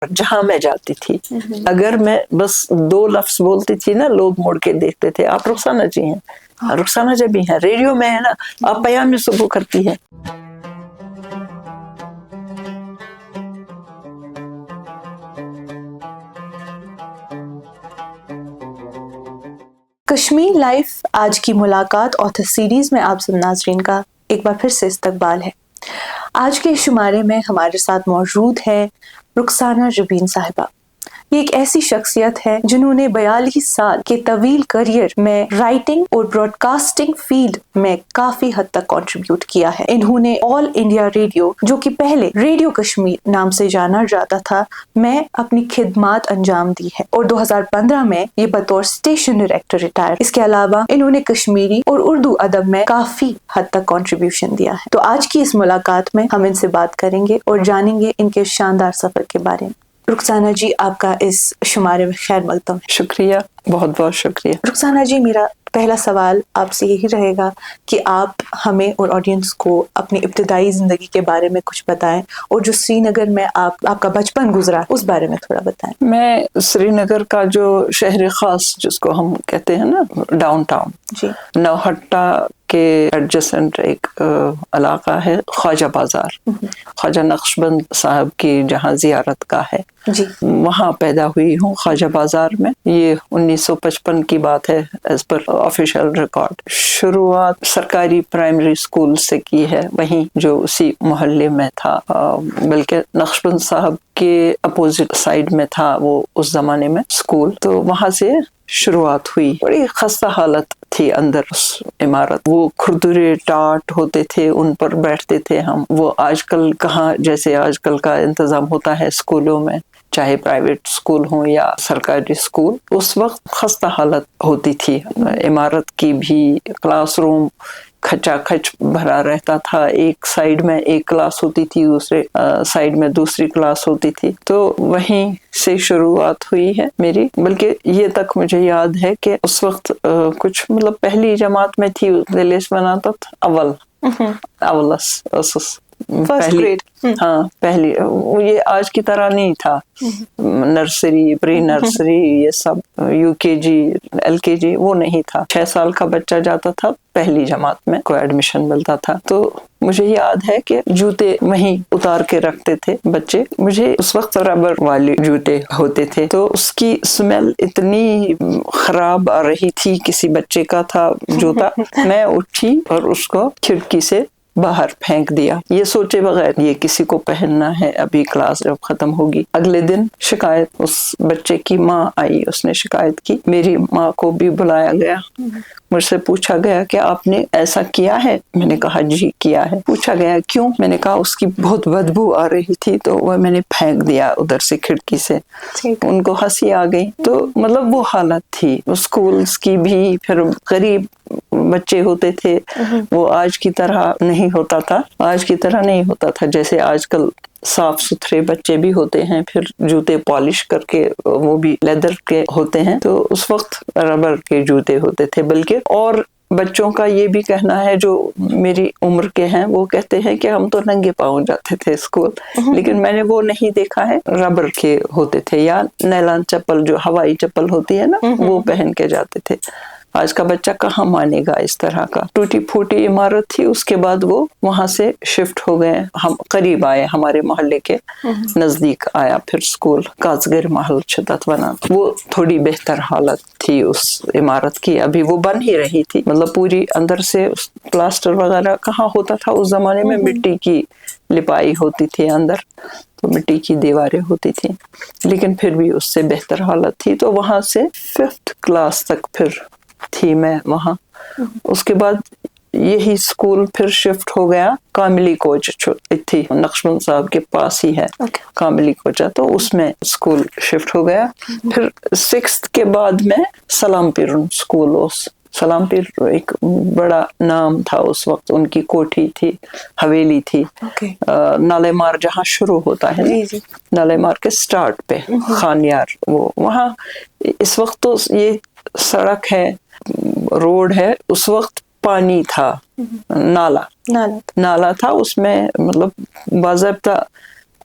جہاں میں جاتی تھی اگر میں بس 2 لفظ بولتی تھی نا، لوگ مڑ کے دیکھتے تھے، آپ رخسانہ جی ہیں، رخسانہ جی بھی ہیں، ریڈیو میں ہے نا، آپ پیام صبح کرتی ہیں۔ کشمیر لائف آج کی ملاقات آتھر سیریز میں آپ سب ناظرین کا ایک بار پھر سے استقبال ہے۔ آج کے شمارے میں ہمارے ساتھ موجود ہے رخسانہ جبین صاحبہ۔ یہ ایک ایسی شخصیت ہے جنہوں نے 42 سال کے طویل کریئر میں رائٹنگ اور براڈ کاسٹنگ فیلڈ میں کافی حد تک کنٹریبیوٹ کیا ہے۔ انہوں نے آل انڈیا ریڈیو، جو کہ پہلے ریڈیو کشمیر نام سے جانا جاتا تھا، میں اپنی خدمات انجام دی ہے اور 2015 میں یہ بطور اسٹیشن ڈائریکٹر ریٹائر۔ اس کے علاوہ انہوں نے کشمیری اور اردو ادب میں کافی حد تک کنٹریبیوشن دیا ہے۔ تو آج کی اس ملاقات میں ہم ان سے بات کریں گے اور جانیں گے ان کے شاندار سفر کے بارے میں۔ رخسانہ جی، آپ کا اس شمارے میں خیر مقدم ہے۔ شکریہ، بہت بہت شکریہ۔ رخسانہ جی، میرا پہلا سوال آپ سے یہی رہے گا کہ آپ ہمیں اور آڈینس کو اپنی ابتدائی زندگی کے بارے میں کچھ بتائیں، اور جو سری نگر میں آپ کا بچپن گزرا اس بارے میں تھوڑا بتائیں۔ میں سری نگر کا جو شہر خاص جس کو ہم کہتے ہیں نا، ڈاؤن ٹاؤن، جی، نوہٹا کے ایڈجسنٹ ایک علاقہ ہے خواجہ بازار، خواجہ نقشبند صاحب کی جہاں زیارت گاہ ہے، جی، وہاں پیدا ہوئی ہوں خواجہ بازار میں۔ یہ 1955 کی بات ہے ایز پر آفیشیل ریکارڈ۔ شروعات سرکاری پرائمری اسکول سے کی ہے، وہیں جو اسی محلے میں تھا، بلکہ نقشبند صاحب کے اپوزٹ سائڈ میں تھا وہ اس زمانے میں اسکول، تو وہاں سے شروعات ہوئی۔ بڑی خستہ حالت تھی اندر اس عمارت، وہ کھردرے ٹاٹ ہوتے تھے، ان پر بیٹھتے تھے ہم۔ وہ آج کل کہاں جیسے آج کل کا انتظام ہوتا ہے اسکولوں میں، چاہے پرائیویٹ اسکول ہوں یا سرکاری اسکول، اس وقت خستہ حالت ہوتی تھی عمارت کی بھی۔ کلاس روم کھچا کھچ بھرا رہتا تھا، ایک سائیڈ میں ایک کلاس ہوتی تھی، دوسرے سائیڈ میں دوسری کلاس ہوتی تھی، تو وہیں سے شروعات ہوئی ہے میری۔ بلکہ یہ تک مجھے یاد ہے کہ اس وقت کچھ مطلب پہلی جماعت میں تھی، دلیس بناتا تھا پہلی، ہاں پہلی، یہ آج کی طرح نہیں تھا، نرسری، پری نرسری، یہ سب یو کے جی، ایل کے جی وہ نہیں تھا۔ 6 سال کا بچہ جاتا تھا پہلی جماعت میں، کو ایڈمیشن ملتا تھا۔ تو مجھے یاد ہے کہ جوتے وہیں اتار کے رکھتے تھے بچے، مجھے اس وقت ربر والے جوتے ہوتے تھے، تو اس کی اسمیل اتنی خراب آ رہی تھی، کسی بچے کا تھا جوتا، میں اٹھی اور اس کو کھڑکی سے باہر پھینک دیا، یہ سوچے بغیر یہ کسی کو پہننا ہے، ابھی کلاس جب ختم ہوگی۔ اگلے دن شکایت، اس بچے کی ماں آئی، اس نے شکایت کی، میری ماں کو بھی بلایا گیا، مجھ سے پوچھا گیا کہ آپ نے ایسا کیا ہے؟ میں نے کہا جی کیا ہے۔ پوچھا گیا کیوں؟ میں نے کہا اس کی بہت بدبو آ رہی تھی، تو وہ میں نے پھینک دیا ادھر سے کھڑکی سے۔ ان کو ہنسی آ گئی۔ تو مطلب وہ حالت تھی اسکولز کی بھی۔ پھر غریب بچے ہوتے تھے، وہ آج کی طرح نہیں ہوتا تھا، آج کی طرح نہیں ہوتا تھا جیسے آج کل صاف ستھرے بچے بھی ہوتے ہیں، پھر جوتے پالش کر کے وہ بھی لیدر کے ہوتے ہیں، تو اس وقت ربر کے جوتے ہوتے تھے۔ بلکہ اور بچوں کا یہ بھی کہنا ہے جو میری عمر کے ہیں، وہ کہتے ہیں کہ ہم تو ننگے پاؤں جاتے تھے اسکول، لیکن میں نے وہ نہیں دیکھا ہے، ربر کے ہوتے تھے یا نیلان چپل، جو ہوائی چپل ہوتی ہے نا، وہ پہن کے جاتے تھے۔ آج کا بچہ کہاں مانے گا اس طرح کا؟ ٹوٹی پھوٹی عمارت تھی، اس کے بعد وہ وہاں سے شفٹ ہو گئے، ہم قریب آئے، ہمارے محلے کے نزدیک آیا پھر اسکول، کازگر محل شدت بنا۔ وہ تھوڑی بہتر حالت تھی اس عمارت کی، ابھی وہ بن ہی رہی تھی، مطلب پوری اندر سے پلاسٹر وغیرہ کہاں ہوتا تھا اس زمانے میں، مٹی کی لپائی ہوتی تھی اندر، تو مٹی کی دیواریں ہوتی تھیں، لیکن پھر بھی اس سے بہتر حالت تھی۔ تو وہاں سے 5th کلاس تک پھر تھی میں وہاں۔ اس کے بعد یہی اسکول پھر شفٹ ہو گیا، کاملی کوچ تھی، نقشبند صاحب کے پاس ہی ہے کاملی کوچا، تو اس میں اسکول شفٹ ہو گیا۔ پھر 6th کے بعد میں سلام پیرن اسکول، سلام پیر ایک بڑا نام تھا اس وقت، ان کی کوٹھی تھی، حویلی تھی، نالے مار جہاں شروع ہوتا ہے، نالے مار کے سٹارٹ پہ خانیار، وہ وہاں اس وقت تو یہ سڑک ہے، روڈ ہے، اس وقت پانی تھا، نالا تھا، اس میں مطلب باضابطہ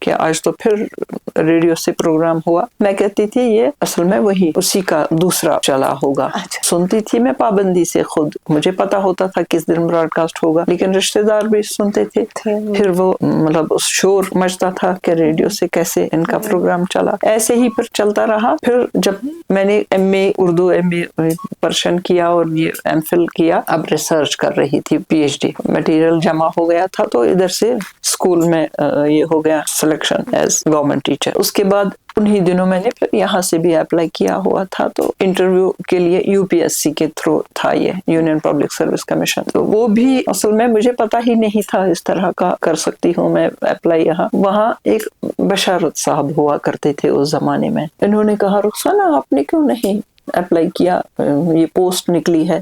کہ آج تو پھر ریڈیو سے پروگرام ہوا. میں کہتی تھی یہ اصل میں وہی اسی کا دوسرا چلا ہوگا. سنتی تھی میں پابندی سے خود, مجھے پتا ہوتا تھا کس دن براڈ کاسٹ ہوگا, لیکن رشتے دار بھی سنتے تھے. پھر وہ مطلب شور مچتا تھا کہ ریڈیو سے کیسے ان کا پروگرام چلا. ایسے ہی پھر چلتا رہا. پھر جب میں نے ایم اے اردو, ایم اے پرشین کیا اور یہ ایم فل کیا, اب ریسرچ کر رہی تھی, پی ایچ ڈی مٹیریل جمع ہو گیا تھا, تو ادھر سے اسکول میں یہ ہو گیا سلیکشن ایز گورنمنٹ ٹیچر. اس کے بعد انہی دنوں میں نے پھر یہاں سے بھی اپلائی کیا ہوا تھا, تو انٹرویو کے لیے یو پی ایس سی کے تھرو تھا, یہ یونین پبلک سروس کمیشن. تو وہ بھی اصل میں مجھے پتا ہی نہیں تھا اس طرح کا کر سکتی ہوں میں اپلائی یہاں. وہاں ایک بشارت صاحب ہوا کرتے تھے اس زمانے میں, انہوں نے کہا رخسانہ آپ نے کیوں نہیں اپلائی کیا, یہ پوسٹ نکلی ہے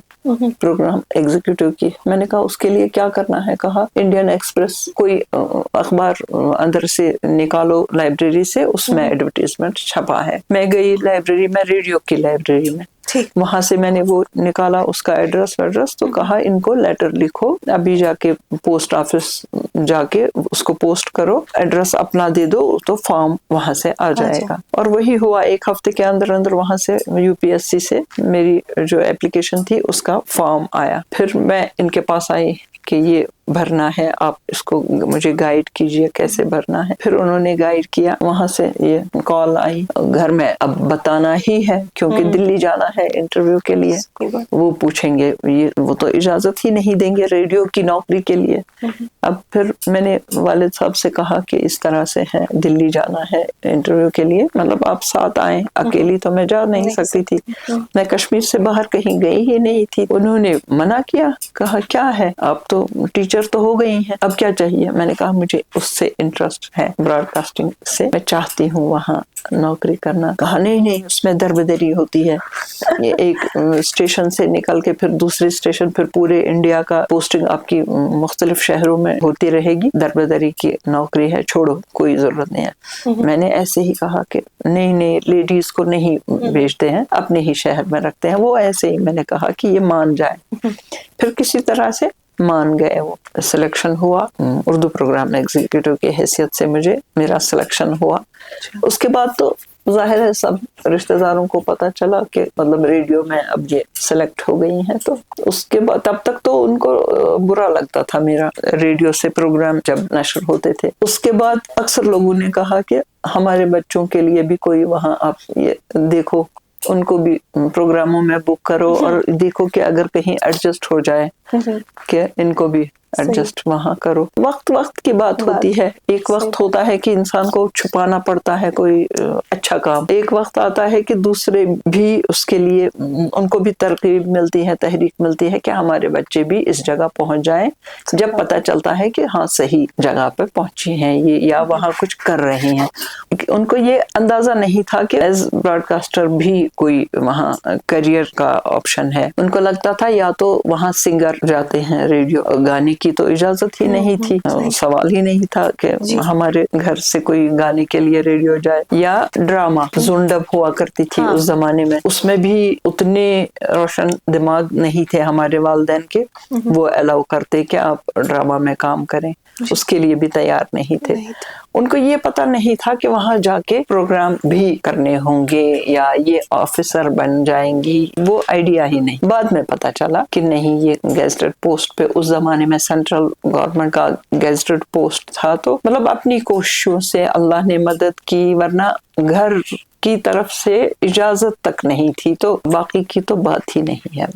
پروگرام ایگزیکٹو کی. میں نے کہا اس کے لیے کیا کرنا ہے. کہا انڈین ایکسپریس کوئی اخبار اندر سے نکالو لائبریری سے, اس میں ایڈورٹیزمنٹ چھپا ہے. میں گئی لائبریری میں, ریڈیو کی لائبریری میں, وہاں سے میں نے وہ نکالا اس کا ایڈریس, تو کہا ان کو لیٹر لکھو, ابھی جا کے پوسٹ آفس جا کے اس کو پوسٹ کرو, ایڈریس اپنا دے دو تو فارم وہاں سے آ جائے گا. اور وہی ہوا, ایک ہفتے کے اندر اندر وہاں سے یو پی ایس سی سے میری جو اپلیکیشن تھی اس کا فارم آیا. پھر میں ان کے پاس آئی کہ یہ بھرنا ہے, آپ اس کو مجھے گائیڈ کیجئے کیسے بھرنا ہے. پھر انہوں نے گائیڈ کیا. وہاں سے یہ کال آئی, گھر میں اب بتانا ہی ہے کیونکہ دلی جانا ہے انٹرویو کے لیے. وہ پوچھیں گے, یہ وہ تو اجازت ہی نہیں دیں گے ریڈیو کی نوکری کے لیے. اب پھر میں نے والد صاحب سے کہا کہ اس طرح سے ہے, دلی جانا ہے انٹرویو کے لیے, مطلب آپ ساتھ آئیں, اکیلی تو میں جا نہیں سکتی تھی, میں کشمیر سے باہر کہیں گئی ہی نہیں تھی. انہوں نے منع کیا, کہا کیا ہے, آپ تو ٹیچر تو ہو گئی ہیں, اب کیا چاہیے. میں نے کہا مجھے اس سے انٹرسٹ ہے, براڈ کاسٹنگ سے میں چاہتی ہوں وہاں نوکری کرنا. کہا نہیں اس میں دربدری ہوتی ہے, یہ ایک اسٹیشن سے نکل کے پھر دوسرے اسٹیشن, پھر پورے انڈیا کا پوسٹنگ آپ کی مختلف شہروں میں ہوتی رہے گی, دربدری کی نوکری ہے, چھوڑو کوئی ضرورت نہیں ہے. میں نے ایسے ہی کہا کہ نہیں لیڈیز کو نہیں بھیجتے ہیں, اپنے ہی شہر میں رکھتے ہیں. وہ ایسے ہی میں نے کہا کہ یہ مان جائے. پھر کسی طرح سے مان گئے. وہ سلیکشن ہوا اردو پروگرام ایگزیکٹو کی حیثیت سے, مجھے میرا سلیکشن ہوا. اس کے بعد تو ظاہر ہے سب رشتہ داروں کو پتہ چلا کہ مطلب ریڈیو میں اب یہ سلیکٹ ہو گئی ہیں. تو اس کے بعد تب تک تو ان کو برا لگتا تھا میرا ریڈیو سے پروگرام جب نشر ہوتے تھے. اس کے بعد اکثر لوگوں نے کہا کہ ہمارے بچوں کے لیے بھی کوئی وہاں آپ یہ دیکھو, ان کو بھی پروگراموں میں بک کرو, اور دیکھو کہ اگر کہیں ایڈجسٹ ہو جائے کہ ان کو بھی ایڈجسٹ وہاں کرو. وقت کی بات ہوتی ہے. ایک وقت ہوتا ہے کہ انسان کو چھپانا پڑتا ہے کوئی اچھا کام, ایک وقت آتا ہے کہ دوسرے بھی اس کے لیے ان کو بھی ترغیب ملتی ہے, تحریک ملتی ہے کہ ہمارے بچے بھی اس جگہ پہنچ جائیں, جب پتہ چلتا ہے کہ ہاں صحیح جگہ پہ پہنچی ہیں یہ, یا وہاں کچھ کر رہے ہیں. ان کو یہ اندازہ نہیں تھا کہ ایز براڈ کاسٹر بھی کوئی وہاں کریئر کا آپشن ہے. ان کو لگتا تھا یا تو وہاں سنگر جاتے ہیں, ریڈیو گانے کی تو اجازت ہی نہیں تھی, سوال ہی نہیں تھا کہ ہمارے گھر سے کوئی گانے کے لیے ریڈیو جائے. یا ڈرامہ زونڈب ہوا کرتی تھی اس زمانے میں, اس میں بھی اتنے روشن دماغ نہیں تھے ہمارے والدین کے, وہ الاؤ کرتے کہ آپ ڈرامہ میں کام کریں, اس کے لیے بھی تیار نہیں تھے. ان کو یہ پتہ نہیں تھا کہ وہاں جا کے پروگرام بھی کرنے ہوں گے یا یہ آفیسر بن جائیں گی, وہ آئیڈیا ہی نہیں. بعد میں پتہ چلا کہ نہیں, یہ گیزٹڈ پوسٹ پہ اس زمانے میں سینٹرل گورنمنٹ کا گیزٹڈ پوسٹ تھا, تو مطلب اپنی کوششوں سے اللہ نے مدد کی, ورنہ گھر کی طرف سے اجازت تک نہیں تھی, تو باقی کی تو بات ہی نہیں ہے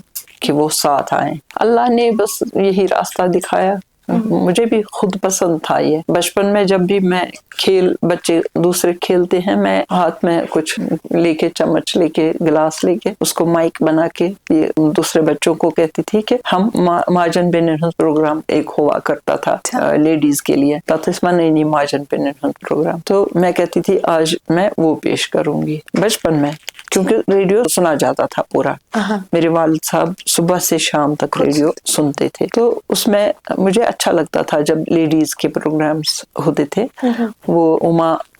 کہ وہ ساتھ آئیں. اللہ نے بس یہی راستہ دکھایا. مجھے بھی خود پسند تھا یہ. بچپن میں جب بھی میں کھیل, بچے دوسرے کھیلتے ہیں, میں ہاتھ میں کچھ لے کے, چمچ لے کے, گلاس لے کے, اس کو مائک بنا کے یہ دوسرے بچوں کو کہتی تھی کہ ہم ماجن بن ہند پروگرام ایک ہوا کرتا تھا لیڈیز کے لیے, نہیں ماجن بن ہند پروگرام, تو میں کہتی تھی آج میں وہ پیش کروں گی. بچپن میں کیونکہ ریڈیو سنا جاتا تھا پورا, میرے والد صاحب صبح سے شام تک ریڈیو سنتے تھے, تو اس میں مجھے اچھا لگتا تھا جب لیڈیز کے پروگرامز ہوتے تھے. وہ اما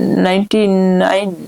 99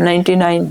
99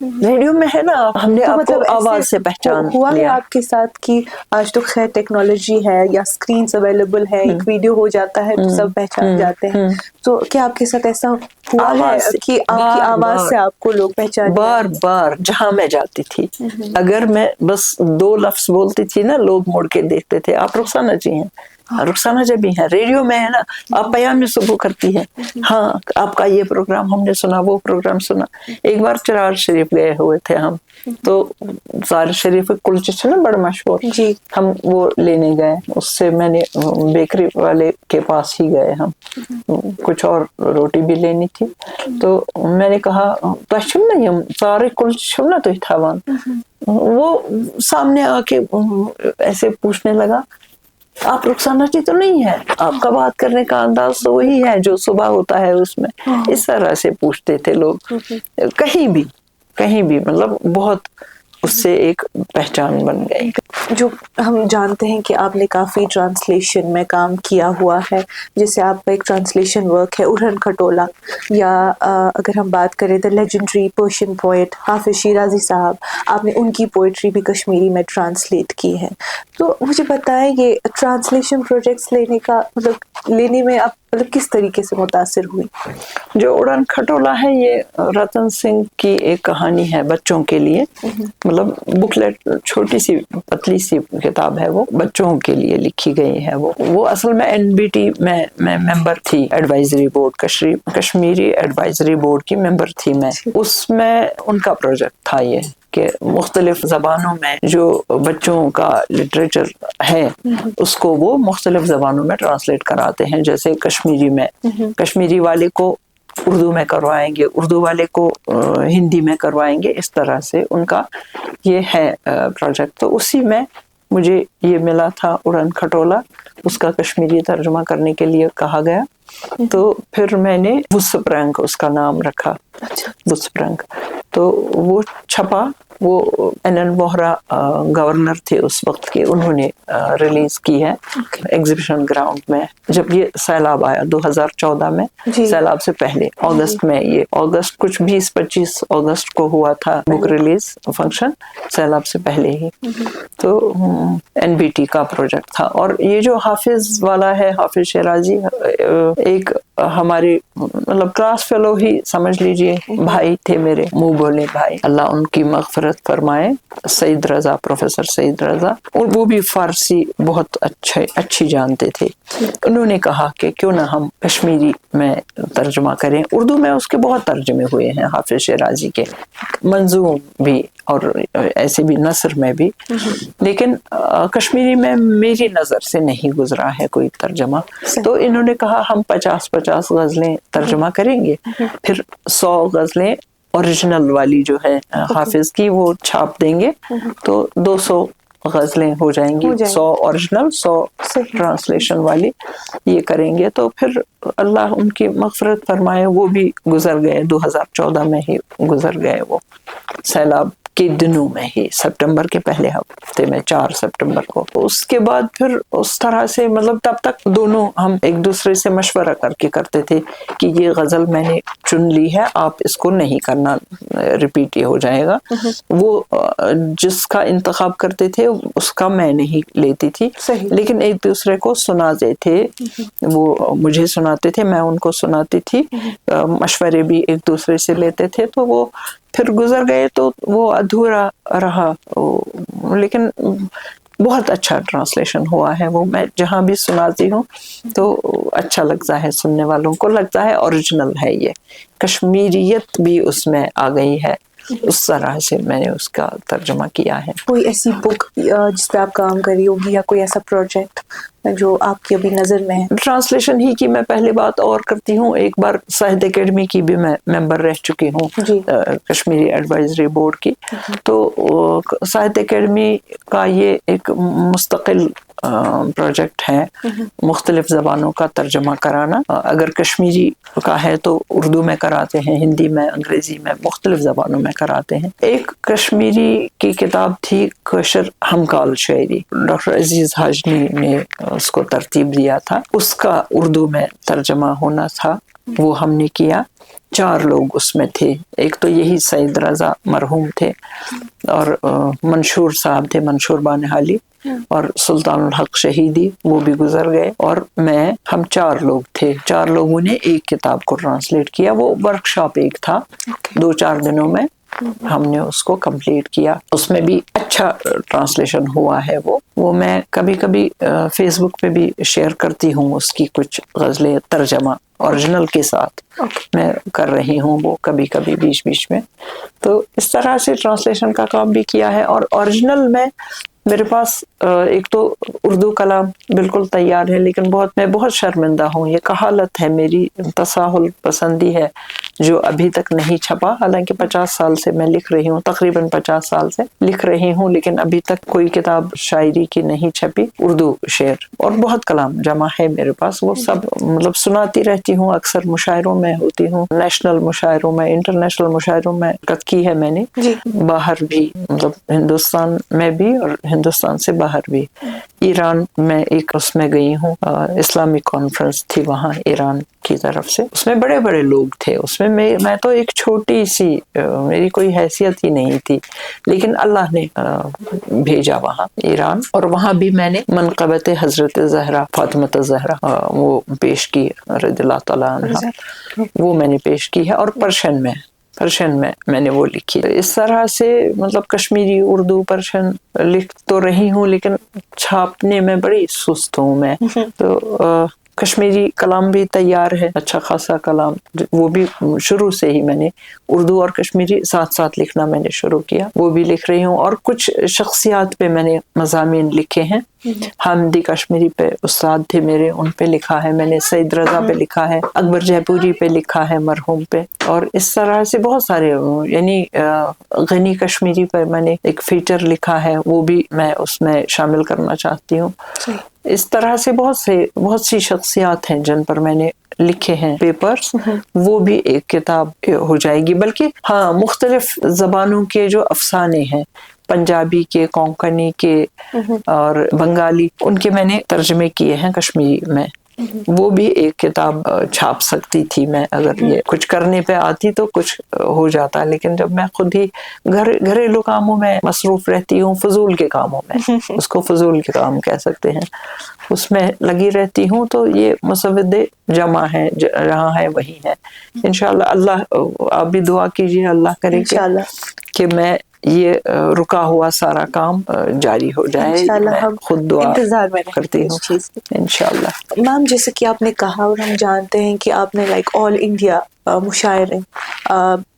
ریڈیو میں ہے نا, ہم نے تو آپ کو مطلب آواز سے پہچان ہوا ہے لیا. آپ کے ساتھ کہ آج تو خیر ٹیکنالوجی ہے یا اسکرینس اویلیبل ہے, ایک ویڈیو ہو جاتا ہے تو سب پہچان جاتے ہیں, تو کیا آپ کے ساتھ ایسا ہوا ہے کہ آپ کی آواز سے آپ کو لوگ پہچان بار بار جہاں میں جاتی تھی, اگر میں بس 2 لفظ بولتی تھی نا, لوگ مڑ کے دیکھتے تھے آپ رخسانہ جی ہیں, رخسانہ جب بھی ہیں, ریڈیو میں ہے نا, آپ پیام صبح کرتی ہیں, ہاں آپ کا یہ پروگرام ہم نے سنا, وہ پروگرام سنا. ایک بار چراغ شریف گئے ہوئے تھے ہم, تو چراغ شریف کلچے تھے نا بڑا مشہور, جی ہم وہ لینے گئے, اس سے میں نے بیکری والے کے پاس ہی گئے ہم, کچھ اور روٹی بھی لینی تھی, تو میں نے کہا تشم نا یم سارے کلچم نا تھی تھاوان, وہ سامنے آ کے ایسے پوچھنے لگا آپ رخسانہ جی تو نہیں ہے, آپ کا بات کرنے کا انداز تو وہی ہے جو صبح ہوتا ہے اس میں. اس طرح سے پوچھتے تھے لوگ, کہیں بھی مطلب بہت اس سے ایک پہچان بن گئی. جو ہم جانتے ہیں کہ آپ نے کافی ٹرانسلیشن میں کام کیا ہوا ہے, جیسے آپ کا ایک ٹرانسلیشن ورک ہے اڑھن کھٹولا, یا اگر ہم بات کریں دا لیجنڈری پرشین پوئٹ حافظ شیرازی صاحب, آپ نے ان کی پوئٹری بھی کشمیری میں ٹرانسلیٹ کی ہے. تو مجھے بتائیں یہ ٹرانسلیشن پروجیکٹس لینے میں آپ مطلب کس طریقے سے متاثر ہوئی؟ جو اڑن کھٹولا ہے یہ رتن سنگھ کی ایک کہانی ہے بچوں کے لیے, مطلب بکلیٹ چھوٹی سی پتلی سی کتاب ہے, وہ بچوں کے لیے لکھی گئی ہے. وہ اصل میں NBT میں ممبر تھی, advisory board, Kashmiri advisory board کی ممبر تھی میں. اس میں ان کا پروجیکٹ تھا یہ کہ مختلف زبانوں میں جو بچوں کا لٹریچر ہے اس کو وہ مختلف زبانوں میں ٹرانسلیٹ کراتے ہیں. جیسے کشمیری میں کشمیری والے کو اردو میں کروائیں گے, اردو والے کو ہندی میں کروائیں گے, اس طرح سے ان کا یہ ہے پروجیکٹ. تو اسی میں مجھے یہ ملا تھا اڑن کھٹولا, اس کا کشمیری ترجمہ کرنے کے لیے کہا گیا, تو پھر میں نے بسپرنگ اس کا نام رکھا, بسپرنگ. تو وہ چھپا, وہ NN ووہرا گورنر تھے اس وقت کے, انہوں نے ریلیز کی ہے ایگزیبیشن گراؤنڈ میں. جب یہ سیلاب آیا 2014 میں, سیلاب سے پہلے اگست میں, یہ اگست کچھ 20-25 اگست کو ہوا تھا بک ریلیز فنکشن, سیلاب سے پہلے ہی. تو NBT کا پروجیکٹ تھا. اور یہ جو حافظ والا ہے, حافظ شیرازی, ایک ہمارے مطلب کلاس فیلو ہی سمجھ لیجئے, بھائی تھے میرے, منہ بولے بھائی, اللہ ان کی مغفرت فرمائے, سعید رضا, پروفیسر سعید رضا. اور وہ بھی فارسی بہت اچھی جانتے تھے. انہوں نے کہا کہ کیوں نہ ہم کشمیری میں ترجمہ کریں. اردو میں اس کے بہت ترجمے ہوئے ہیں حافظ شیرازی کے, منظوم بھی اور ایسے بھی نثر میں بھی, لیکن کشمیری میں میری نظر سے نہیں گزرا ہے کوئی ترجمہ. تو انہوں نے کہا ہم 50 غزلیں ترجمہ کریں گے, پھر 100 غزلیں اوریجنل والی جو ہے حافظ کی وہ چھاپ دیں گے, تو 200 غزلیں ہو جائیں گی, 100 اوریجنل 100 ٹرانسلیشن والی یہ کریں گے. تو پھر اللہ ان کی مغفرت فرمائے, وہ بھی گزر گئے, 2014 میں ہی گزر گئے, وہ سیلاب کے دنوں میں ہی, سپٹمبر کے پہلے ہفتے میں, 4 سپٹمبر کو. اس کے بعد پھر اس طرح سے مطلب تب تک دونوں ہم ایک دوسرے سے مشورہ کر کے کرتے تھے کہ یہ غزل میں نے چن لی ہے, آپ اس کو نہیں کرنا, ریپیٹ یہ ہو جائے گا. وہ جس کا انتخاب کرتے تھے اس کا میں نہیں لیتی تھی, لیکن ایک دوسرے کو سناتے تھے, وہ مجھے سناتے تھے, میں ان کو سناتی تھی, مشورے بھی ایک دوسرے سے لیتے تھے. تو وہ پھر گزر گئے تو وہ ادھورا رہا, لیکن بہت اچھا ٹرانسلیشن ہوا ہے. وہ میں جہاں بھی سناتی ہوں تو اچھا لگتا ہے, سننے والوں کو لگتا ہے اوریجنل ہے, یہ کشمیریت بھی اس میں آ گئی ہے. اس طرح سے میں نے اس کا ترجمہ کیا ہے. کوئی ایسی بک جس پہ آپ کام کری ہوگی, یا کوئی ایسا پروجیکٹ جو آپ کی ابھی نظر میں ہے؟ ٹرانسلیشن ہی کی میں پہلے بات اور کرتی ہوں. ایک بار ساہتیہ اکیڈمی کی بھی میں ممبر رہ چکی ہوں, کشمیری ایڈوائزری بورڈ کی. تو ساہتیہ اکیڈمی کا یہ ایک مستقل پروجیکٹ ہے, مختلف زبانوں کا ترجمہ کرانا. اگر کشمیری کا ہے تو اردو میں کراتے ہیں, ہندی میں, انگریزی میں, مختلف زبانوں میں کراتے ہیں. ایک کشمیری کی کتاب تھی کوشر ہمکال شاعری, ڈاکٹر عزیز حاجنی نے اس کو ترتیب دیا تھا, اس کا اردو میں ترجمہ ہونا تھا. وہ ہم نے کیا. 4 لوگ اس میں تھے. ایک تو یہی سعید رضا مرحوم تھے اور منشور صاحب تھے, منشور بانہالی, اور سلطان الحق شہیدی وہ بھی گزر گئے, اور میں, ہم 4 لوگ تھے. 4 لوگوں نے ایک کتاب کو ٹرانسلیٹ کیا. وہ ورکشاپ ایک تھا, 2-4 دنوں میں ہم نے اس کو کمپلیٹ کیا. اس میں بھی اچھا ٹرانسلیشن ہوا ہے. وہ میں کبھی کبھی فیس بک پہ بھی شیئر کرتی ہوں, اس کی کچھ غزلیں ترجمہ اوریجنل کے ساتھ میں کر رہی ہوں وہ کبھی کبھی بیچ میں. تو اس طرح سے ٹرانسلیشن کا کام بھی کیا ہے. اور اوریجنل میں میرے پاس ایک تو اردو کلام بالکل تیار ہے, لیکن میں بہت شرمندہ ہوں. یہ کہالت ہے میری, تساہل پسندی ہے جو ابھی تک نہیں چھپا. حالانکہ 50 سال سے میں لکھ رہی ہوں, تقریباً 50 سال سے لکھ رہی ہوں, لیکن ابھی تک کوئی کتاب شاعری کی نہیں چھپی, اردو شعر. اور بہت کلام جمع ہے میرے پاس, وہ سب مطلب سناتی رہتی ہوں. اکثر مشاعروں میں ہوتی ہوں, نیشنل مشاعروں میں, انٹرنیشنل مشاعروں میں شرکت کی ہے میں نے, باہر بھی, مطلب ہندوستان میں بھی اور ہندوستان سے باہر بھی. ایران میں ایک اس میں گئی ہوں, اسلامک کانفرنس تھی وہاں ایران کی طرف سے. اس میں بڑے بڑے لوگ تھے. اس میں میں تو ایک چھوٹی سی, میری کوئی حیثیت ہی نہیں تھی, لیکن اللہ نے بھیجا وہاں ایران. اور وہاں بھی میں نے منقبت حضرت زہرا فاطمہ زہرا وہ پیش کی رضی اللہ تعالیٰ عنہا, وہ میں نے پیش کی ہے. اور پرشین میں نے وہ لکھی. اس طرح سے مطلب کشمیری, اردو, پرشین لکھ تو رہی ہوں, لیکن چھاپنے میں بڑی سست ہوں میں. تو کشمیری کلام بھی تیار ہے, اچھا خاصا کلام. وہ بھی شروع سے ہی میں نے اردو اور کشمیری ساتھ لکھنا میں نے شروع کیا, وہ بھی لکھ رہی ہوں. اور کچھ شخصیات پہ میں نے مضامین لکھے ہیں. حامدی کشمیری پہ استاد تھے میرے, ان پہ لکھا ہے میں نے. سعید رضا پہ لکھا ہے, اکبر جے پوری پہ لکھا ہے مرحوم پہ. اور اس طرح سے بہت سارے, یعنی غنی کشمیری پر میں نے ایک فیچر لکھا ہے, وہ بھی میں اس میں شامل کرنا چاہتی ہوں. اس طرح سے بہت سی شخصیات ہیں جن پر میں نے لکھے ہیں پیپرز. وہ بھی ایک کتاب ہو جائے گی. بلکہ ہاں, مختلف زبانوں کے جو افسانے ہیں, پنجابی کے, کونکنی کے اور بنگالی, ان کے میں نے ترجمے کیے ہیں کشمیری میں. وہ بھی ایک کتاب چھاپ سکتی تھی میں, اگر یہ کچھ کرنے پہ آتی تو کچھ ہو جاتا. لیکن جب میں خود ہی گھریلو کاموں میں مصروف رہتی ہوں, فضول کے کاموں میں, اس کو فضول کے کام کہہ سکتے ہیں, اس میں لگی رہتی ہوں, تو یہ مسودے جمع ہے, جہاں ہے وہی ہے. انشاءاللہ اللہ, آپ بھی دعا کیجیے, اللہ کرے کہ میں یہ رکا ہوا سارا کام جاری ہو جائے. میں خود دعا انتظار میں کرتی ہوں انشاءاللہ. میم, جیسے کہ آپ نے کہا, اور ہم جانتے ہیں کہ آپ نے لائک آل انڈیا مشاعرے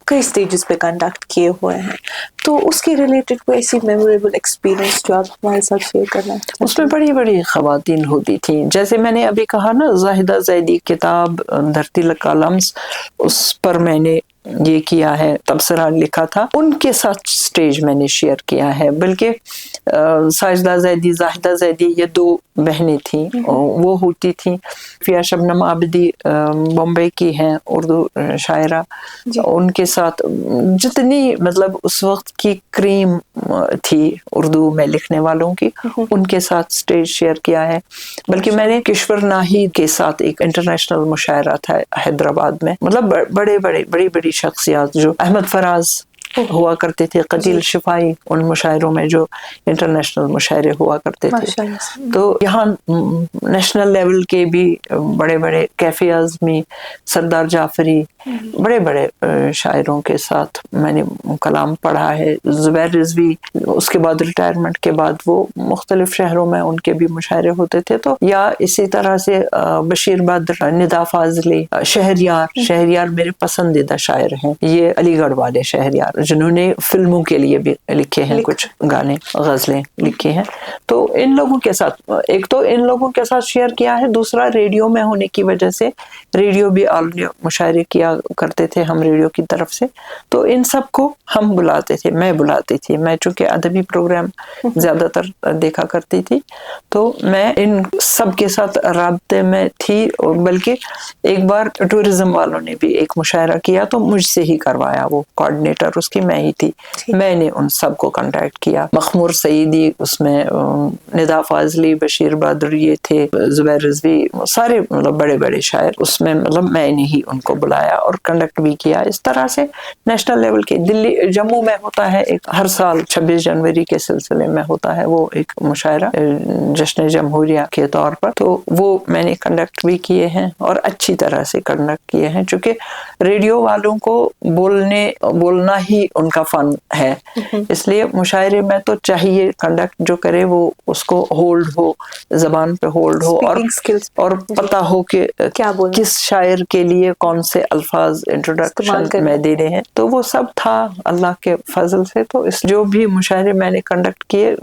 کئی سٹیجز پہ کنڈکٹ کیے ہوئے ہیں, تو اس کے ریلیٹڈ کوئی ایسی میموریبل ایکسپیرینس جو آپ ہمارے ساتھ شیئر کرنا چاہتے ہیں؟ اس میں بڑی بڑی خواتین ہوتی تھیں, جیسے میں نے ابھی کہا نا, زاہدہ زیدی کتاب دھرتی کا لمس, اس پر میں نے یہ کیا ہے, تبصرہ لکھا تھا. ان کے ساتھ سٹیج میں نے شیئر کیا ہے. بلکہ ساجدہ زیدی, زاہدہ زیدی, یہ 2 بہنیں تھیں, وہ ہوتی تھیں. فیا شبنم عابدی بمبئی کی ہیں, اردو شاعرہ. ان کے ساتھ جتنی مطلب اس وقت کی کریم تھی اردو میں لکھنے والوں کی, ان کے ساتھ سٹیج شیئر کیا ہے. بلکہ میں نے کشور ناہید کے ساتھ ایک انٹرنیشنل مشاعرہ تھا حیدرآباد میں. مطلب بڑی شخصیات, جو احمد فراز ہوا کرتے تھے, قدیل شفائی, ان مشاعروں میں جو انٹرنیشنل مشاعرے ہوا کرتے تھے. تو یہاں نیشنل لیول کے بھی بڑے بڑے, کیفی اعظمی, سردار جعفری, بڑے شاعروں کے ساتھ میں نے کلام پڑھا ہے. زبیر رضوی, اس کے بعد ریٹائرمنٹ کے بعد وہ مختلف شہروں میں ان کے بھی مشاعرے ہوتے تھے. تو یا اسی طرح سے بشیر بدر, ندا فاضلی, شہریار میرے پسندیدہ شاعر ہیں. یہ علی گڑھ والے شہریار, جنہوں نے فلموں کے لیے بھی لکھے ہیں, کچھ گانے, غزلیں لکھی ہیں. تو ان لوگوں کے ساتھ, ایک تو ان لوگوں کے ساتھ شیئر کیا ہے, دوسرا ریڈیو میں ہونے کی وجہ سے, ریڈیو بھی مشاعرے کیا کرتے تھے ہم ریڈیو کی طرف سے. تو ان سب کو ہم بلاتے تھے, میں بلاتی تھی. میں چونکہ ادبی پروگرام زیادہ تر دیکھا کرتی تھی, تو میں ان سب کے ساتھ رابطے میں تھی، بلکہ ایک بار ٹورزم والوں نے بھی ایک مشاعرہ کیا تو مجھ سے ہی کروایا، وہ کوآرڈینیٹر اس کی میں ہی تھی، میں نے ان سب کو کانٹیکٹ کیا، مخمور سعیدی اس میں، ندا فاضلی، بشیر بادر یہ تھے، زبیر رضوی، سارے مطلب بڑے بڑے شاعر اس میں، مطلب میں نے ہی ان کو بلایا اور کنڈکٹ بھی کیا۔ اس طرح سے نیشنل لیول کے دلی جموں میں ہوتا ہے ایک، ہر سال 26 جنوری کے سلسلے میں ہوتا ہے وہ ایک مشاعرہ جشن جمہوریہ کے طور پر، تو وہ میں نے کنڈکٹ بھی کیے ہیں اور اچھی طرح سے کنڈکٹ کیے ہیں، چونکہ ریڈیو والوں کو بولنا ہی ان کا فن ہے، اس لیے مشاعرے میں تو چاہیے کنڈکٹ جو کرے وہ اس کو ہولڈ ہو، زبان پہ ہولڈ ہو، اور پتہ ہو کہ کس شاعر کے لیے کون سے الفاظ انٹروڈکشن میں دینے ہیں، تو وہ سب تھا اللہ کے فضل سے۔ تو اس جو بھی مشاعرے میں نے کنڈکٹ کیے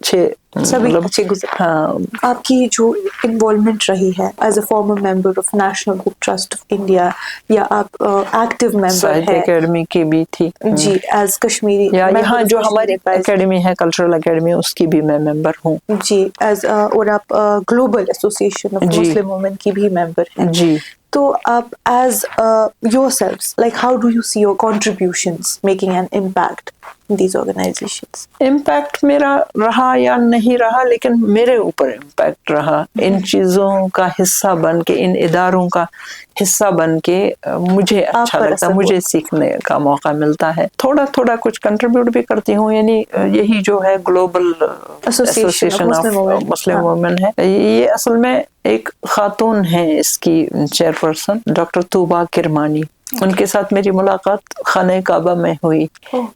سبھی اچھے گزرے۔ ہاں، آپ کی جو انوالومنٹ رہی ہے as a former member of National Book Trust of India, یا آپ ایکٹیو ممبر ساہتیہ ہیں اکیڈمی کی بھی تھی جی، ایز کشمیری، یا یہاں جو ہماری اکیڈمی ہے کلچرل اکیڈمی، اس کی بھی میں ممبر ہوں جی، ایز اور آپ Global Association of Muslim Women کی بھی ممبر ہیں جی۔ تو آپ as yourselves, like how do you see your contributions making an impact in these organisations? Impact میرا رہا یا نہیں رہا، لیکن میرے اوپر امپیکٹ رہا، ان چیزوں کا حصہ بن کے، ان اداروں کا حصہ بن کے مجھے اچھا لگتا ہے، مجھے سیکھنے کا موقع ملتا ہے، تھوڑا تھوڑا کچھ کنٹریبیوٹ بھی کرتی ہوں، یعنی یہی جو ہے Global Association of Muslim Women ہے، یہ اصل میں ایک خاتون ہیں اس کی چیئرپرسن ڈاکٹر طوبا کرمانی، ان کے ساتھ میری ملاقات خانہ کعبہ میں ہوئی،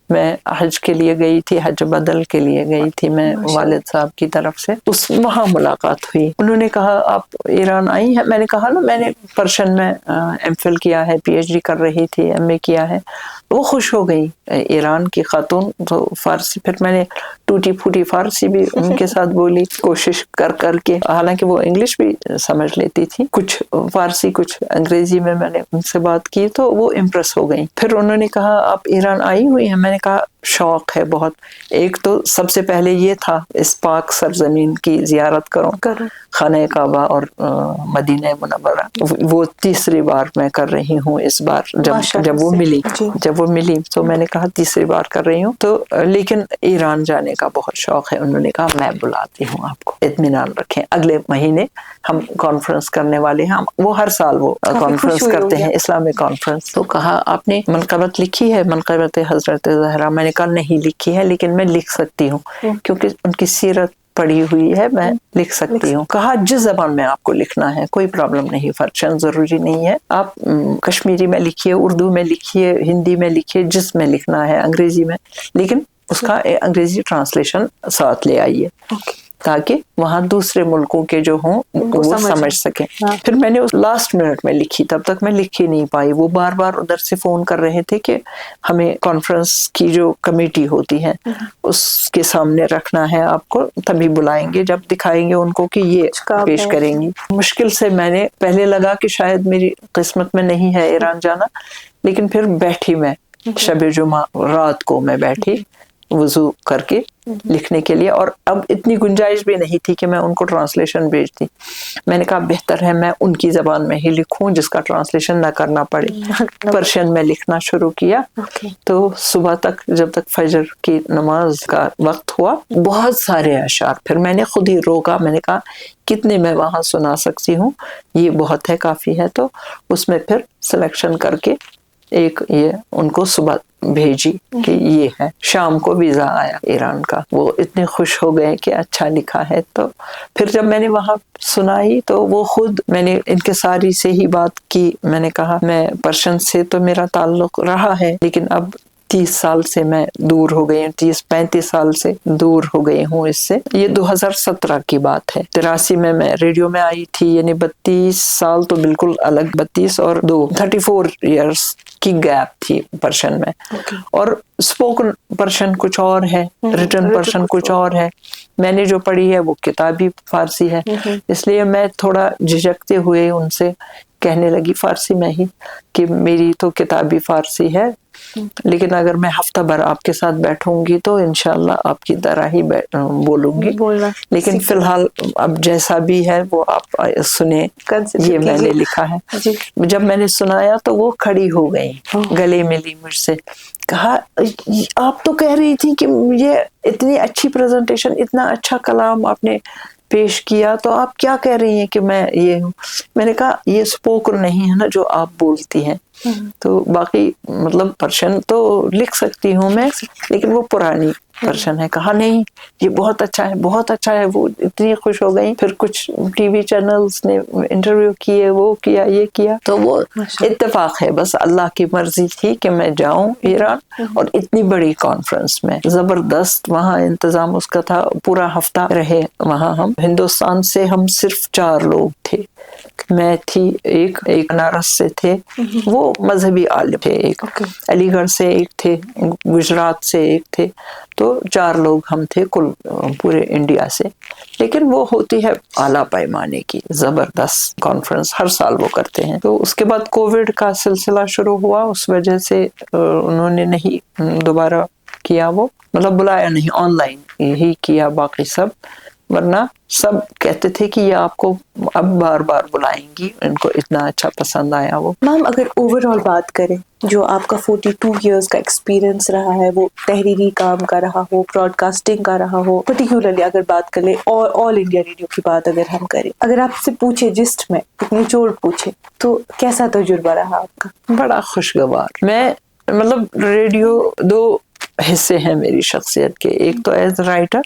میں حج کے لیے گئی تھی، حج بدل کے لیے گئی تھی میں والد صاحب کی طرف سے، وہاں ملاقات ہوئی، انہوں نے کہا آپ ایران آئی ہیں؟ میں نے کہا نا میں نے پرشین میں ایم فل کیا ہے، پی ایچ ڈی کر رہی تھی، ایم اے کیا ہے، وہ خوش ہو گئی، ایران کی خاتون تو فارسی، پھر میں نے ٹوٹی پھوٹی فارسی بھی ان کے ساتھ بولی کوشش کر کے، حالانکہ وہ انگلش بھی سمجھ لیتی تھی، کچھ فارسی کچھ انگریزی میں نے ان سے بات کی تو وہ امپریس ہو گئی۔ پھر انہوں نے کہا آپ ایران آئی ہوئی ہیں؟ میں نے کہا شوق ہے بہت، ایک تو سب سے پہلے یہ تھا اس پاک سرزمین کی زیارت کروں، خانہ کعبہ اور مدینہ منورہ، وہ تیسری بار میں کر رہی ہوں اس بار، جب وہ ملی تو میں نے کہا تیسری بار کر رہی ہوں، تو لیکن ایران جانے کا بہت شوق ہے۔ انہوں نے کہا میں بلاتی ہوں آپ کو، اطمینان رکھیں، اگلے مہینے ہم کانفرنس کرنے والے ہیں، وہ ہر سال وہ کانفرنس کرتے ہیں، اسلامک کانفرنس، تو کہا آپ نے منقبت لکھی ہے، منقبت حضرت زہرا؟ میں نے کہا نہیں لکھی ہے، لیکن میں لکھ سکتی ہوں کیونکہ ان کی سیرت پڑھی ہوئی ہے، میں لکھ سکتی ہوں۔ کہا جس زبان میں آپ کو لکھنا ہے کوئی پرابلم نہیں، فرشن ضروری نہیں ہے، آپ کشمیری میں لکھیے، اردو میں لکھیے، ہندی میں لکھیے، جس میں لکھنا ہے، انگریزی میں، لیکن اس کا انگریزی ٹرانسلیشن ساتھ لے آئیے تاکہ وہاں دوسرے ملکوں کے جو ہوں وہ سمجھ سکیں۔ پھر میں نے لاسٹ منٹ میں لکھی، تب تک میں لکھ ہی نہیں پائی، وہ بار بار ادھر سے فون کر رہے تھے کہ ہمیں کانفرنس کی جو کمیٹی ہوتی ہے اس کے سامنے رکھنا ہے آپ کو، تبھی بلائیں گے جب دکھائیں گے ان کو کہ یہ پیش کریں گی۔ مشکل سے میں نے، پہلے لگا کہ شاید میری قسمت میں نہیں ہے ایران جانا، لیکن پھر بیٹھی میں شب جمعہ رات کو میں بیٹھی وضو کر کے لکھنے کے لیے، اور اب اتنی گنجائش بھی نہیں تھی کہ میں ان کو ٹرانسلیشن بھیجتی، میں نے کہا بہتر ہے میں ان کی زبان میں ہی لکھوں جس کا ٹرانسلیشن نہ کرنا پڑے، پرشین میں لکھنا شروع کیا، تو صبح تک جب تک فجر کی نماز کا وقت ہوا بہت سارے اشعار، پھر میں نے خود ہی روکا، میں نے کہا کتنے میں وہاں سنا سکتی ہوں، یہ بہت ہے، کافی ہے، تو اس میں پھر سلیکشن کر کے ایک یہ ان کو صبح بھیجی کہ یہ ہے۔ شام کو ویزا آیا ایران کا، وہ اتنے خوش ہو گئے کہ اچھا لکھا ہے، تو پھر جب میں نے وہاں سنائی تو وہ خود، میں نے انکساری سے ہی بات کی، میں نے کہا میں پرشین سے تو میرا تعلق رہا ہے لیکن اب 30 سال سے میں دور ہو گئی ہوں، 30-35 سال سے دور ہو گئی ہوں اس سے۔ یہ 2017 کی بات ہے، 83 میں ریڈیو میں آئی تھی، یعنی 32 سال تو بالکل الگ، 32 اور 2 34 ایئرس کی گیپ تھی پرشین میں، اور اسپوکن پرشین کچھ اور ہے، ریٹن پرشین کچھ اور ہے، میں نے جو پڑھی ہے وہ کتابی فارسی ہے، اس لیے میں تھوڑا جھجکتے ہوئے ان سے کہنے لگی فارسی میں ہی کہ میری تو کتابی فارسی ہے، لیکن اگر میں ہفتہ بھر آپ کے ساتھ بیٹھوں گی تو انشاءاللہ آپ کی طرح ہی بولوں گی. لیکن فی الحال اب جیسا بھی ہے وہ آپ سنیں. یہ میں نے لکھا ہے. جب میں نے سنایا تو وہ کھڑی ہو گئی, گلے ملی مجھ سے, کہا آپ تو کہہ رہی تھی کہ یہ اتنی اچھی پریزنٹیشن, اتنا اچھا کلام آپ نے پیش کیا, تو آپ کیا کہہ رہی ہیں کہ میں یہ ہوں. میں نے کہا یہ اسپوکن نہیں ہے نا جو آپ بولتی ہیں, تو باقی مطلب پرشن تو لکھ سکتی ہوں میں, لیکن وہ پرانی پرشن ہے. کہا نہیں یہ بہت اچھا ہے, بہت اچھا ہے. وہ اتنی خوش ہو گئی. پھر کچھ ٹی وی چینلز نے انٹرویو کیے, وہ کیا, یہ کیا. تو وہ اتفاق ہے, بس اللہ کی مرضی تھی کہ میں جاؤں ایران, اور اتنی بڑی کانفرنس میں زبردست وہاں انتظام اس کا تھا. پورا ہفتہ رہے وہاں. ہم ہندوستان سے ہم صرف 4 لوگ تھے. میں تھی, ایک بنارس سے تھے, وہ مذہبی عالم تھے, ایک علی گڑھ سے ایک تھے, گجرات سے ایک تھے. تو 4 لوگ ہم تھے کل پورے انڈیا سے. لیکن وہ ہوتی ہے اعلیٰ پیمانے کی زبردست کانفرنس, ہر سال وہ کرتے ہیں. تو اس کے بعد کووڈ کا سلسلہ شروع ہوا, اس وجہ سے انہوں نے نہیں دوبارہ کیا, وہ مطلب بلایا نہیں, آن لائن ہی کیا باقی سب. ورنہ سب کہتے تھے کہ یہ آپ کو اب بار بار بلائیں گی, ان کو اتنا اچھا پسند آیا وہ. میم اگر اوور آل بات کریں, جو آپ کا 42 ایئرس کا ایکسپیرینس رہا ہے, وہ تحریری کام کا رہا ہو, براڈ کاسٹنگ کا رہا ہو, پرٹیکولرلی اگر بات کر لیں آل انڈیا ریڈیو کی بات اگر ہم کریں, اگر آپ سے پوچھے جسٹ میں نچوڑ پوچھے, تو کیسا تجربہ رہا آپ کا؟ بڑا خوشگوار. میں مطلب ریڈیو 2 حصے ہیں میری شخصیت کے, ایک تو ایز رائٹر,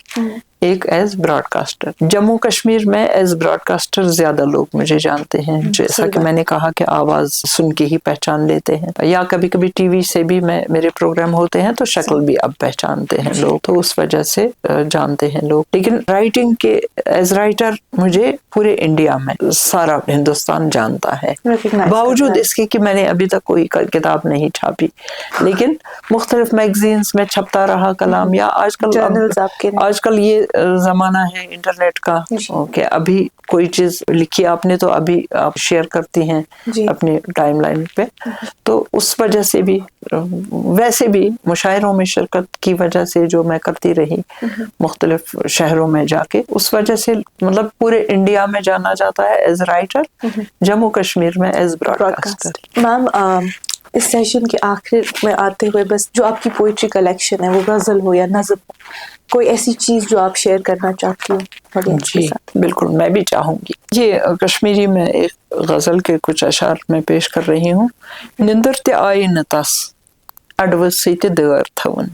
ایک as broadcaster. Jammu Kashmir میں ایز براڈ کاسٹر زیادہ لوگ مجھے جانتے ہیں, جیسا کہ میں نے کہا کہ آواز سن کے ہی پہچان لیتے ہیں, یا کبھی کبھی ٹی وی سے بھی میرے پروگرام ہوتے ہیں تو شکل بھی اب پہچانتے ہیں لوگ, تو اس وجہ سے جانتے ہیں لوگ. لیکن رائٹنگ کے ایز رائٹر مجھے پورے انڈیا میں سارا ہندوستان جانتا ہے, باوجود اس کے کہ میں نے ابھی تک کوئی کتاب نہیں چھاپی, لیکن مختلف میگزینز میں چھپتا رہا کلام. یا آج کل یہ زمانہ ہے انٹرنیٹ کا کہ ابھی کوئی چیز لکھی آپ نے تو ابھی آپ شیئر کرتی ہیں اپنے ٹائم لائن پہ, تو اس وجہ سے بھی, ویسے بھی مشاعروں میں شرکت کی وجہ سے جو میں کرتی رہی مختلف شہروں میں جا کے, اس وجہ سے مطلب پورے انڈیا میں جانا جاتا ہے ایز رائٹر, جموں کشمیر میں ایز براڈ کاسٹر. میم اس سیشن کے آخر میں آتے ہوئے, بس جو آپ کی پوئٹری کلیکشن ہے, وہ غزل ہو یا نظم ہو, کوئی ایسی چیز جو آپ شیئر کرنا چاہتی ہوں؟ جی بالکل, میں بھی چاہوں گی. یہ کشمیری میں ایک غزل کے کچھ اشعار میں پیش کر رہی ہوں. نندر تہِ آیہِ نہٕ تس اڈوٕژھٕے تہِ دٲر تھاوٕنۍ,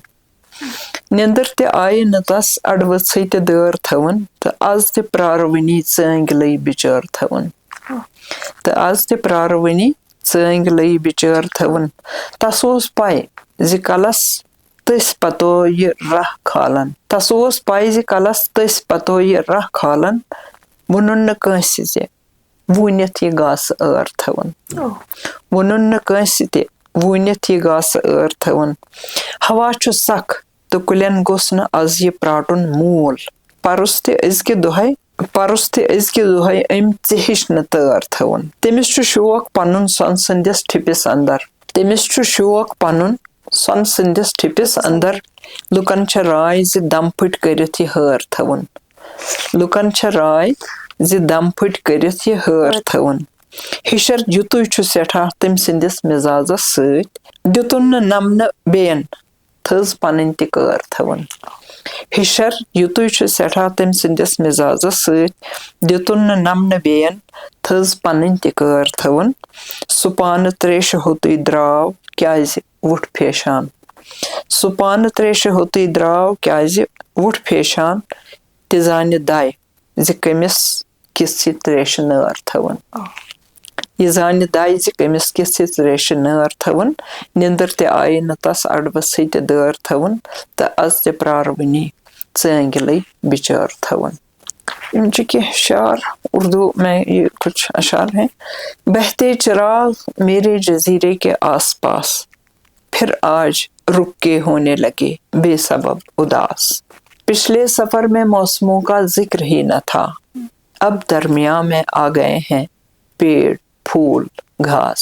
نندر تہِ آیہِ نہٕ تس اڈوٕژھٕے تہِ دٲر تھاوٕنۍ, تہٕ آز تہِ پرٛاروٕنی ژٲنٛگۍ لٔے بِچٲر تھاوٕنۍ, تہٕ آز تہِ پرٛاروٕنی ژٲنٛگۍ لٔے بِچٲر تھاوٕنۍ. تس اوس پَے زِ کلس تٔسۍ پتویہِ راہ کھالن, تس اوس پَے زِ کلس تٔسۍ پتویہِ راہ کھالن, ووٚنُن نہٕ کٲنٛسہِ زِ ووٗنِتھ یہِ گاسہٕ ٲر تھاوٕنۍ, ووٚنُن نہٕ کٲنٛسہِ تہِ ووٗنِتھ یہِ گاسہٕ ٲر تھاوٕنۍ. ہوا چھُ سکھ تہٕ کُلٮ۪ن گوٚژھ نہٕ آز یہِ پراٹُن موٗل, پرُس تہِ أزکہِ دۄہے أمۍ ژٕ ہِش نہٕ تٲر تھاوٕنۍ. تٔمِس چھُ شوق پنُن سۄنہٕ سٕنٛدِس ٹھِپِس اندر, تٔمِس چھُ شوق پنُن سۄنہٕ سٕنٛدِس ٹھِپِس اندر, لُکن چھےٚ راے زِ دم پھٕٹۍ کٔرِتھ یہِ ہٲر تھاوٕنۍ, لُکن چھےٚ راے زِ دم پھٕٹۍ کٔرِتھ یہِ ہٲر تھاوٕنۍ. ہِشر یِتُے چھُ سٮ۪ٹھاہ تٔمۍ سٕنٛدِس مِزازس سۭتۍ, دِتُن نہٕ نمنہٕ بیٚین تھٔز پنٕنۍ تہِ کٲر تھاوٕنۍ. ہِشر یِتُے چھُ سٮ۪ٹھاہ تٔمۍ سٕنٛدِس مِزازس سۭتۍ, دِتُن نہٕ نمنہٕ بیٚین تھٔز پنٕنۍ تہِ کٲر تھاوٕنۍ. سُہ پانہٕ تریشہِ ہوٚتُے درٛاو کیازِ وُٹھ پھیشان, سُہ پانہٕ تریشہِ ہوٚتُے درٛاو کیازِ وُٹھ پھیشان, تہِ زانہِ دَے زِ کٔمِس کِژھ یہِ تریشہِ نٲر تھاوٕنۍ, یہِ زانہِ دَے زِ کٔمِس کِژھ یہِ تریشہِ نٲر تھاوٕنۍ. نِندٕر تہِ آیہِ نہٕ تس اڈوٕژھٕے تہِ دٲر تھاوٕنۍ, تہٕ از تہِ پرٛاروٕنی ژٲنٛگۍ لٔے بِچٲر تھاوٕنۍ. ان کے اشعار اردو میں یہ کچھ اشعار ہیں. بہتے چراغ میرے جزیرے کے آس پاس, پھر آج رک کے ہونے لگے بے سبب اداس. پچھلے سفر میں موسموں کا ذکر ہی نہ تھا, اب درمیاں میں آ گئے ہیں پیڑ پھول گھاس.